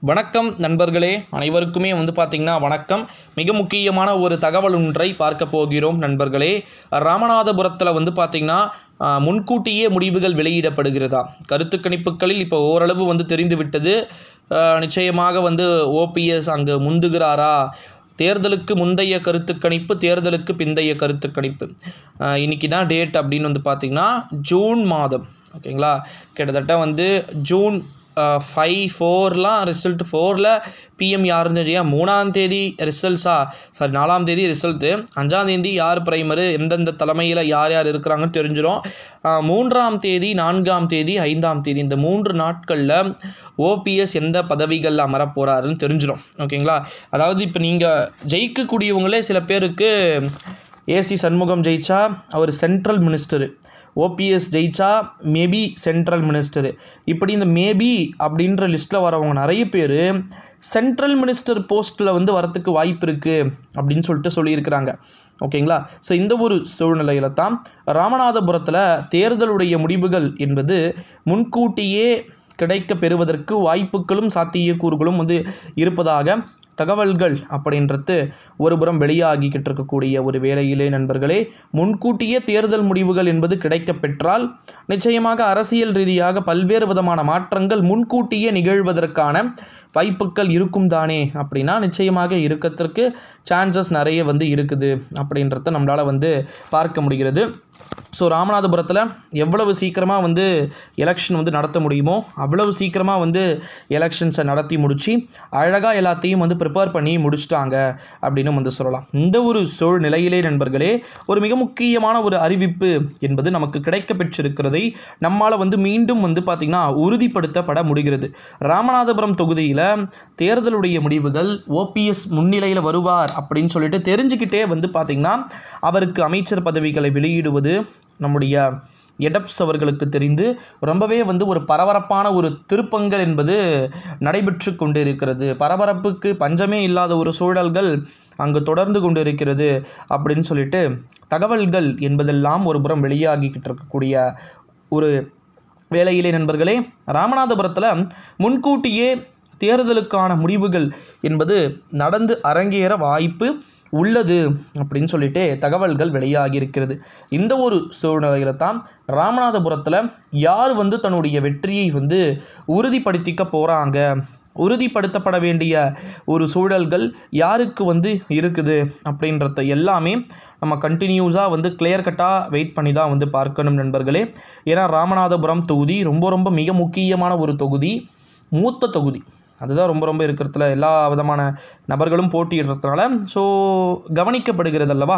வணக்கம் நண்பர்களே, அனைவருக்குமே பார்த்திங்கன்னா வணக்கம். மிக முக்கியமான ஒரு தகவல் ஒன்றை பார்க்க போகிறோம் நண்பர்களே. ராமநாதபுரத்தில் பார்த்திங்கன்னா முன்கூட்டியே முடிவுகள் வெளியிடப்படுகிறதா? கருத்து கணிப்புகளில் இப்போ ஓரளவு தெரிந்துவிட்டது. நிச்சயமாக ஓபிஎஸ் அங்கு முந்துகிறாரா? தேர்தலுக்கு முந்தைய கருத்து கணிப்பு, தேர்தலுக்கு பிந்தைய கருத்து கணிப்பு. இன்றைக்கி தான் டேட் அப்படின்னு பார்த்திங்கன்னா ஜூன் மாதம், ஓகேங்களா? கிட்டத்தட்ட ஜூன் 5-4லாம் ரிசல்ட் 4ல் பிஎம் யாருன்னு தெரியும். 3ஆம் தேதி ரிசல்ட்ஸா, சாரி 4ஆம் தேதி ரிசல்ட்டு, 5ஆம் தேதி யார் பிரைமரு, எந்தெந்த தலைமையில் யார் யார் இருக்கிறாங்கன்னு தெரிஞ்சிடும். 3ஆம் தேதி 4ஆம் தேதி 5ஆம் தேதி இந்த 3 நாட்களில் ஓபிஎஸ் எந்த பதவிகளில் அமரப் போகிறாருன்னு தெரிஞ்சிடும், ஓகேங்களா? அதாவது இப்போ நீங்கள் ஜெயிக்கக்கூடியவங்களே சில பேருக்கு ஏசி சண்முகம் ஜெயிச்சா அவர் சென்ட்ரல் மினிஸ்டரு, ஓபிஎஸ் ஜெயிச்சா மேபி சென்ட்ரல் மினிஸ்டரு, இப்படி இந்த மேபி அப்படின்ற லிஸ்ட்டில் வரவங்க நிறைய பேர் சென்ட்ரல் மினிஸ்டர் போஸ்ட்டில் வரத்துக்கு வாய்ப்பு இருக்குது அப்படின்னு சொல்லியிருக்கிறாங்க, ஓகேங்களா? ஸோ இந்த ஒரு சூழ்நிலையில் தான் ராமநாதபுரத்தில் தேர்தலுடைய முடிவுகள் என்பது முன்கூட்டியே கிடைக்க பெறுவதற்கு வாய்ப்புகளும் சாத்தியக்கூறுகளும் இருப்பதாக தகவல்கள் அப்படின்றது ஒருபுறம் வெளியாகிக்கிட்டு இருக்கக்கூடிய ஒரு வேளையிலே நண்பர்களே, முன்கூட்டியே தேர்தல் முடிவுகள் என்பது கிடைக்க பெற்றால் நிச்சயமாக அரசியல் ரீதியாக பல்வேறு விதமான மாற்றங்கள் முன்கூட்டியே நிகழ்வதற்கான வாய்ப்புகள் இருக்கும் தானே அப்படின்னா நிச்சயமாக இருக்கத்திற்கு சான்சஸ் நிறைய இருக்குது அப்படின்றத நம்மளால் பார்க்க முடிகிறது. ஸோ ராமநாதபுரத்தில் எவ்வளவு சீக்கிரமாக எலெக்ஷன் நடத்த முடியுமோ அவ்வளவு சீக்கிரமாக எலெக்ஷன்ஸை நடத்தி முடித்து அழகாக எல்லாத்தையும் ப்ரிப்பேர் பண்ணி முடிச்சிட்டாங்க அப்படின்னு சொல்லலாம். இந்த ஒரு சூழ்நிலையிலே நண்பர்களே, ஒரு மிக முக்கியமான ஒரு அறிவிப்பு என்பது நமக்கு கிடைக்க பெற்றிருக்கிறதை நம்மால் மீண்டும் பார்த்திங்கன்னா உறுதிப்படுத்தப்பட முடிகிறது. ராமநாதபுரம் தொகுதியில் தேர்தலுடைய முடிவுகள் ஓபிஎஸ் முன்னிலையில் வருவார் அப்படின்னு சொல்லிட்டு தெரிஞ்சுக்கிட்டே பார்த்திங்கன்னா அவருக்கு அமைச்சர் பதவிகளை வெளியிடுவது நம்முடைய எடப்ஸ் அவர்களுக்கு தெரிந்து ரொம்பவே ஒரு பரபரப்பான ஒரு திருப்பங்கள் என்பது நடைபெற்று கொண்டு இருக்கிறது. பரபரப்புக்கு பஞ்சமே இல்லாத ஒரு சூழல்கள் அங்கு தொடர்ந்து கொண்டு இருக்கிறது அப்படின்னு சொல்லிட்டு தகவல்கள் என்பதெல்லாம் ஒரு புறம் வெளியாகிக்கிட்டு இருக்கக்கூடிய ஒரு வேளையிலே நண்பர்களே, ராமநாதபுரத்தில் முன்கூட்டியே தேர்தலுக்கான முடிவுகள் என்பது நடந்து அரங்கேற வாய்ப்பு உள்ளது அப்படின்னு சொல்லிட்டு தகவல்கள் வெளியாகி இருக்கிறது. இந்த ஒரு சூழ்நிலையில் தான் ராமநாதபுரத்தில் யார் தன்னுடைய வெற்றியை உறுதிப்படுத்திக்க போகிறாங்க, உறுதிப்படுத்தப்பட வேண்டிய ஒரு சூழல்கள் யாருக்கு இருக்குது அப்படின்றத எல்லாமே நம்ம கண்டினியூஸாக கிளியர் கட்டாக வெயிட் பண்ணி தான் பார்க்கணும் நண்பர்களே. ஏன்னா ராமநாதபுரம் தொகுதி ரொம்ப மிக முக்கியமான ஒரு தொகுதி, மூத்த தொகுதி. அதுதான் ரொம்ப இருக்கிறதுல எல்லா விதமான நபர்களும் போட்டியிடுறதுனால ஸோ கவனிக்கப்படுகிறது அல்லவா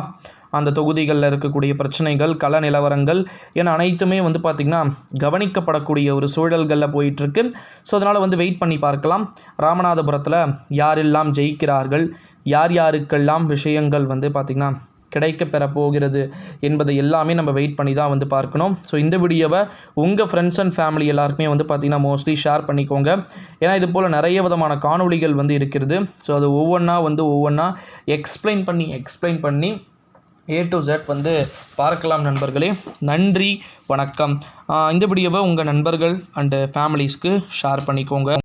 அந்த தொகுதிகளில் இருக்கக்கூடிய பிரச்சனைகள், கள நிலவரங்கள் என அனைத்துமே பார்த்திங்கன்னா கவனிக்கப்படக்கூடிய ஒரு சூழல்களில் போயிட்டுருக்கு. ஸோ அதனால் வெயிட் பண்ணி பார்க்கலாம் ராமநாதபுரத்தில் யாரெல்லாம் ஜெயிக்கிறார்கள், யார் யாருக்கெல்லாம் விஷயங்கள் பார்த்திங்கன்னா கிடைக்க பெற போகிறது என்பதை எல்லாமே நம்ம வெயிட் பண்ணி தான் பார்க்கணும். ஸோ இந்த வீடியோவை உங்கள் ஃப்ரெண்ட்ஸ் அண்ட் ஃபேமிலி எல்லாருக்குமே பார்த்திங்கன்னா மோஸ்ட்லி ஷேர் பண்ணிக்கோங்க. ஏன்னா இது போல் நிறைய விதமான காணொளிகள் இருக்கிறது. ஸோ அது ஒவ்வொன்றா எக்ஸ்பிளைன் பண்ணி A to Z பார்க்கலாம் நண்பர்களே. நன்றி, வணக்கம். இந்த வீடியோவை உங்கள் நண்பர்கள் அண்டு ஃபேமிலிஸ்க்கு ஷேர் பண்ணிக்கோங்க.